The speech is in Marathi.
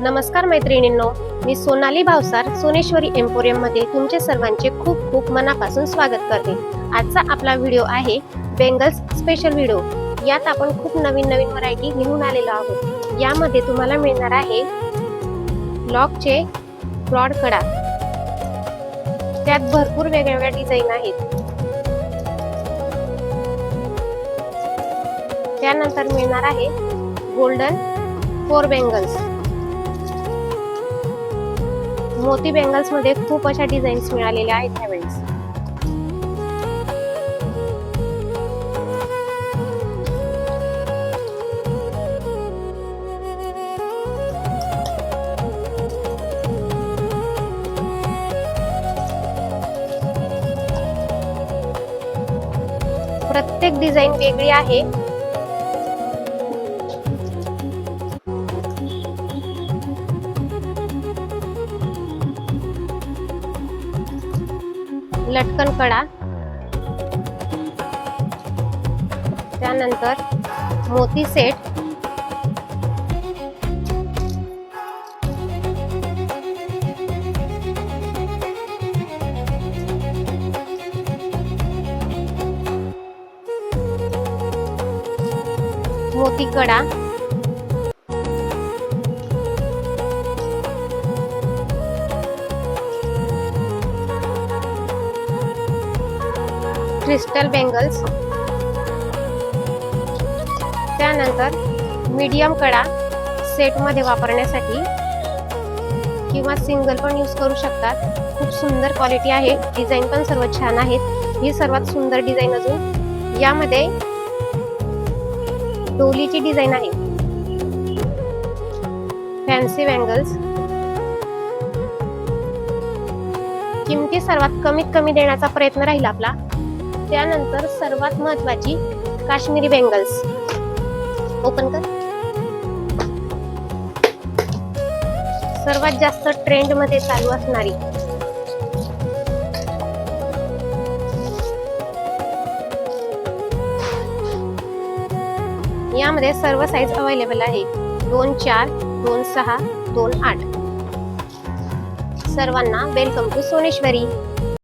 नमस्कार मैत्रिणींनो, मी सोनाली भावसार सोनेश्वरी एम्पोरियम मध्ये तुमचे सर्वांचे खूप खूप मनापासून स्वागत करते। आजचा आपला व्हिडिओ आहे बेंगल्स स्पेशल व्हिडिओ। यात आपण खूप नवीन व्हरायटी घेऊन आलेलो आहोत। यामध्ये तुम्हाला मिळणार आहे लॉकचे ब्रॉड कडा, त्यात भरपूर वेगवेगळ्या डिझाइन आहेत। त्यानंतर मिळणार आहे गोल्डन 4 बेंगल्स। मोती बेंगल्स मध्ये खूप अशा डिझाईन्स मिळालेल्या आहेत यावेळेस। प्रत्येक डिझाईन वेगळी आहे। लटकन कडा, त्यानंतर मोती सेट, मोती कडा, क्रिस्टल बेंगल्स, त्यानंतर मीडियम कडा सेट मध्ये वापरण्यासाठी किंवा सिंगल पण यूज करू शकतात। खूप सुंदर क्वालिटी आहे, डिझाईन पण सर्व छान आहेत। ही सर्वात सुंदर डिझाईन अजून यामध्ये डोलीची डिझाईन आहे। फॅन्सी बेंगल्स, किमती सर्वात कमीत कमी देण्याचा प्रयत्न राहील आपला। त्यानंतर सर्वात महत्त्वाची काश्मीरी बेंगल्स, ओपन कर। सर्वात जास्त ट्रेंड मध्ये चालू असणारी यामध्ये सर्व साइज अवेलेबल आहे। 2-4, 2-6, 2-8। सर्वांना वेलकम टू सोनेश्वरी।